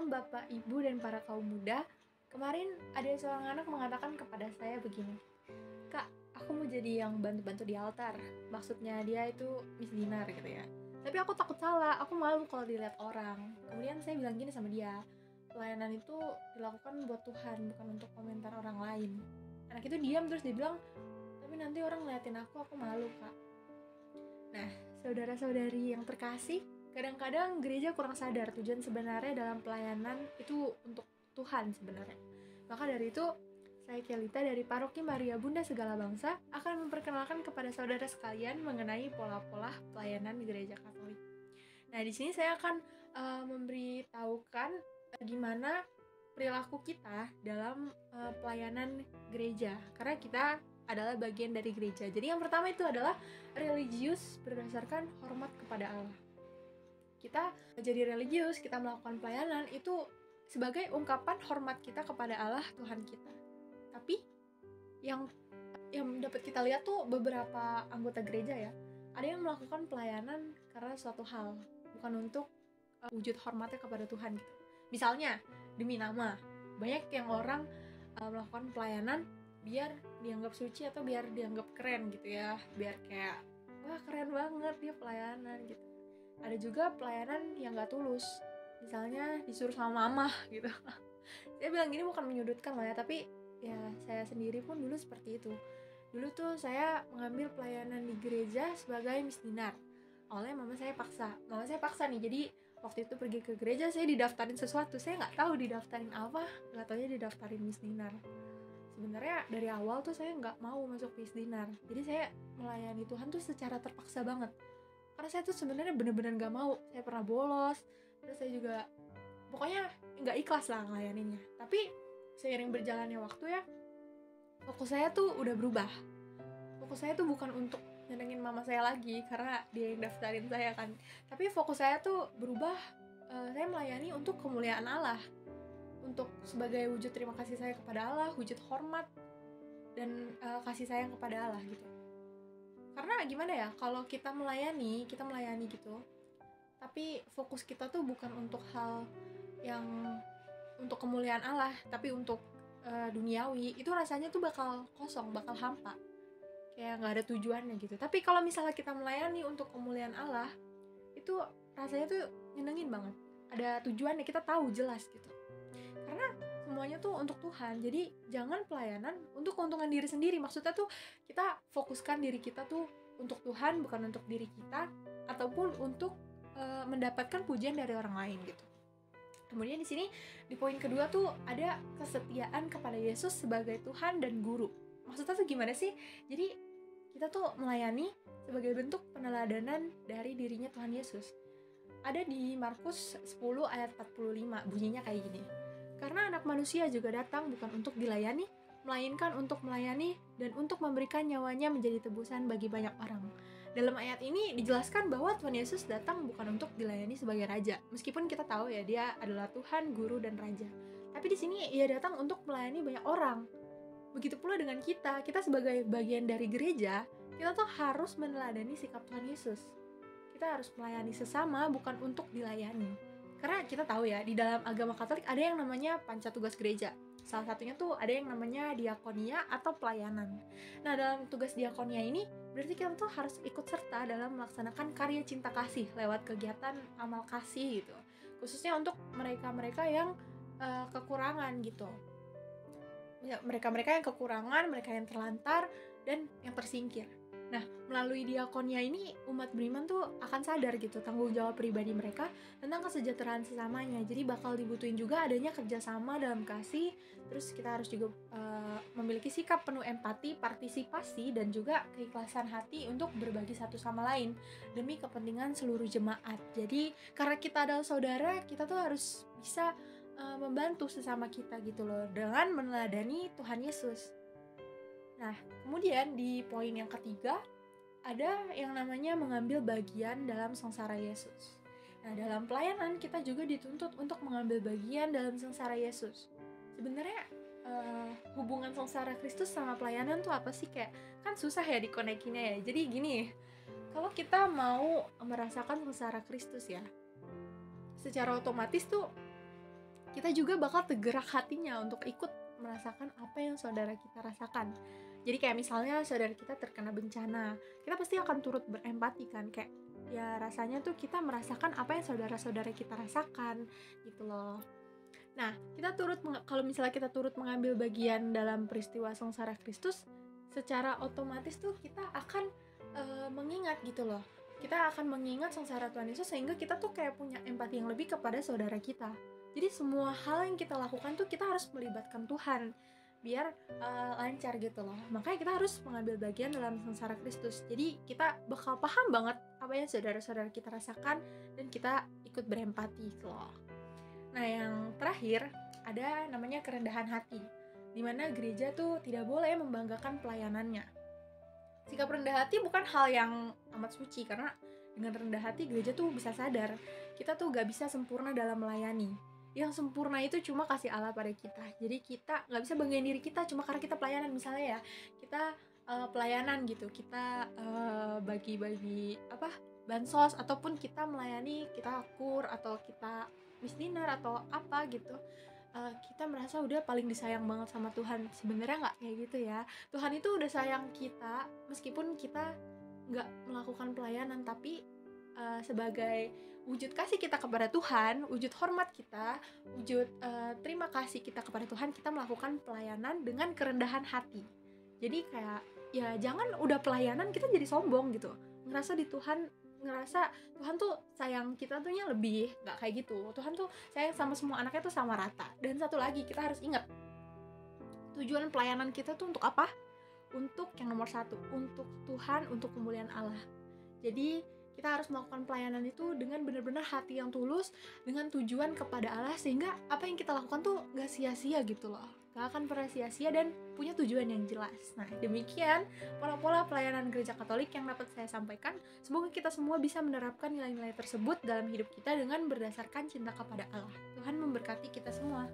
Bapak, Ibu, dan para kaum muda. Kemarin ada seorang anak mengatakan kepada saya begini, "Kak, aku mau jadi yang bantu-bantu di altar." Maksudnya dia itu Miss Dinar gitu ya. Tapi aku takut salah, aku malu kalau dilihat orang. Kemudian saya bilang gini sama dia, pelayanan itu dilakukan buat Tuhan, bukan untuk komentar orang lain. Anak itu diam terus dia bilang, "Tapi nanti orang ngeliatin aku malu, Kak." Nah, saudara-saudari yang terkasih, kadang-kadang gereja kurang sadar tujuan sebenarnya dalam pelayanan itu untuk Tuhan sebenarnya. Maka dari itu, saya Kelita dari Paroki Maria Bunda Segala Bangsa akan memperkenalkan kepada saudara sekalian mengenai pola-pola pelayanan di gereja Katolik. Nah, di sini saya akan memberitahukan gimana perilaku kita dalam pelayanan gereja, karena kita adalah bagian dari gereja. Jadi yang pertama itu adalah religius berdasarkan hormat kepada Allah. Kita jadi religius, kita melakukan pelayanan itu sebagai ungkapan hormat kita kepada Allah Tuhan kita. Tapi yang dapat kita lihat tuh beberapa anggota gereja ya, ada yang melakukan pelayanan karena suatu hal, bukan untuk wujud hormatnya kepada Tuhan gitu. Misalnya demi nama, banyak yang orang melakukan pelayanan biar dianggap suci atau biar dianggap keren gitu ya, biar kayak wah keren banget dia pelayanan gitu. Ada juga pelayanan yang gak tulus, misalnya disuruh sama mama gitu. Saya bilang gini bukan menyudutkan loh ya, tapi ya saya sendiri pun dulu seperti itu. Dulu tuh saya mengambil pelayanan di gereja sebagai Miss Dinar. Oleh mama saya paksa nih, jadi waktu itu pergi ke gereja saya didaftarin sesuatu, saya nggak tahu didaftarin apa, nggak taunya didaftarin Miss Dinar. Sebenarnya dari awal tuh saya nggak mau masuk Miss Dinar, jadi saya melayani Tuhan tuh secara terpaksa banget, karena saya tuh sebenarnya bener-bener nggak mau. Saya pernah bolos, terus saya juga pokoknya nggak ikhlas lah ngelayaninnya. Tapi seiring berjalannya waktu ya, fokus saya tuh udah berubah. Fokus saya tuh bukan untuk nyenengin mama saya lagi karena dia yang daftarin saya kan, tapi fokus saya tuh berubah. Saya melayani untuk kemuliaan Allah, untuk sebagai wujud terima kasih saya kepada Allah, wujud hormat dan kasih sayang kepada Allah gitu. Karena gimana ya, kalau kita melayani gitu, tapi fokus kita tuh bukan untuk hal yang untuk kemuliaan Allah, tapi untuk duniawi, itu rasanya tuh bakal kosong, bakal hampa, kayak nggak ada tujuannya gitu. Tapi kalau misalnya kita melayani untuk kemuliaan Allah, itu rasanya tuh nyenengin banget, ada tujuannya, kita tahu jelas gitu. Karena semuanya tuh untuk Tuhan, jadi jangan pelayanan untuk keuntungan diri sendiri. Maksudnya tuh kita fokuskan diri kita tuh untuk Tuhan, bukan untuk diri kita ataupun untuk mendapatkan pujian dari orang lain gitu. Kemudian di sini di poin kedua tuh ada kesetiaan kepada Yesus sebagai Tuhan dan Guru. Maksudnya tuh gimana sih? Jadi kita tuh melayani sebagai bentuk peneladanan dari dirinya Tuhan Yesus. Ada di Markus 10 ayat 45, bunyinya kayak gini. Karena anak manusia juga datang bukan untuk dilayani, melainkan untuk melayani dan untuk memberikan nyawanya menjadi tebusan bagi banyak orang. Dalam ayat ini dijelaskan bahwa Tuhan Yesus datang bukan untuk dilayani sebagai raja. Meskipun kita tahu ya dia adalah Tuhan, Guru, dan Raja. Tapi di sini ia datang untuk melayani banyak orang. Begitu pula dengan kita sebagai bagian dari gereja, kita tuh harus meneladani sikap Tuhan Yesus. Kita harus melayani sesama bukan untuk dilayani. Karena kita tahu ya, di dalam agama Katolik ada yang namanya panca tugas gereja. Salah satunya tuh ada yang namanya diakonia atau pelayanan. Nah, dalam tugas diakonia ini berarti kita tuh harus ikut serta dalam melaksanakan karya cinta kasih lewat kegiatan amal kasih gitu. Khususnya untuk mereka-mereka yang kekurangan gitu. Ya, mereka-mereka yang kekurangan, mereka yang terlantar dan yang tersingkir. Nah, melalui diakonia ini umat beriman tuh akan sadar gitu tanggung jawab pribadi mereka tentang kesejahteraan sesamanya. Jadi bakal dibutuhin juga adanya kerjasama dalam kasih. Terus kita harus juga memiliki sikap penuh empati, partisipasi, dan juga keikhlasan hati untuk berbagi satu sama lain demi kepentingan seluruh jemaat. Jadi karena kita adalah saudara, kita tuh harus bisa membantu sesama kita gitu loh dengan meneladani Tuhan Yesus. Nah, kemudian di poin yang ketiga, ada yang namanya mengambil bagian dalam sengsara Yesus. Nah, dalam pelayanan kita juga dituntut untuk mengambil bagian dalam sengsara Yesus. Sebenarnya hubungan sengsara Kristus sama pelayanan tuh apa sih? Kayak kan susah ya dikonekinya ya. Jadi gini, kalau kita mau merasakan sengsara Kristus ya, secara otomatis tuh kita juga bakal tergerak hatinya untuk ikut merasakan apa yang saudara kita rasakan. Jadi kayak misalnya saudara kita terkena bencana, kita pasti akan turut berempati kan, kayak ya rasanya tuh kita merasakan apa yang saudara-saudara kita rasakan gitu loh. Nah, kalau misalnya kita turut mengambil bagian dalam peristiwa sengsara Kristus, secara otomatis tuh kita akan mengingat gitu loh. Kita akan mengingat sengsara Tuhan Yesus sehingga kita tuh kayak punya empati yang lebih kepada saudara kita. Jadi semua hal yang kita lakukan tuh kita harus melibatkan Tuhan biar lancar gitu loh. Makanya kita harus mengambil bagian dalam sengsara Kristus. Jadi kita bakal paham banget apa yang saudara-saudara kita rasakan dan kita ikut berempati gitu loh. Nah, yang terakhir ada namanya kerendahan hati, di mana gereja tuh tidak boleh membanggakan pelayanannya. Sikap rendah hati bukan hal yang amat suci, karena dengan rendah hati gereja tuh bisa sadar kita tuh gak bisa sempurna dalam melayani. Yang sempurna itu cuma kasih Allah pada kita. Jadi kita gak bisa banggain diri kita cuma karena kita pelayanan. Misalnya ya, kita pelayanan gitu, kita bagi-bagi bansos, ataupun kita melayani, kita kur atau kita misdinar atau apa gitu, kita merasa udah paling disayang banget sama Tuhan. Sebenarnya nggak kayak gitu ya. Tuhan itu udah sayang kita meskipun kita nggak melakukan pelayanan, tapi sebagai wujud kasih kita kepada Tuhan, wujud hormat kita, wujud terima kasih kita kepada Tuhan, kita melakukan pelayanan dengan kerendahan hati. Jadi kayak ya jangan udah pelayanan kita jadi sombong gitu, ngerasa Tuhan tuh sayang kita tuh lebih. Nggak kayak gitu. Tuhan tuh sayang sama semua anaknya tuh sama rata. Dan satu lagi, kita harus ingat tujuan pelayanan kita tuh untuk apa? Untuk yang nomor satu, untuk Tuhan, untuk kemuliaan Allah. Jadi kita harus melakukan pelayanan itu dengan benar-benar hati yang tulus, dengan tujuan kepada Allah, sehingga apa yang kita lakukan tuh gak sia-sia gitu loh, gak akan pernah sia-sia dan punya tujuan yang jelas. Nah, demikian pola-pola pelayanan gereja Katolik yang dapat saya sampaikan. Semoga kita semua bisa menerapkan nilai-nilai tersebut dalam hidup kita dengan berdasarkan cinta kepada Allah. Tuhan memberkati kita semua.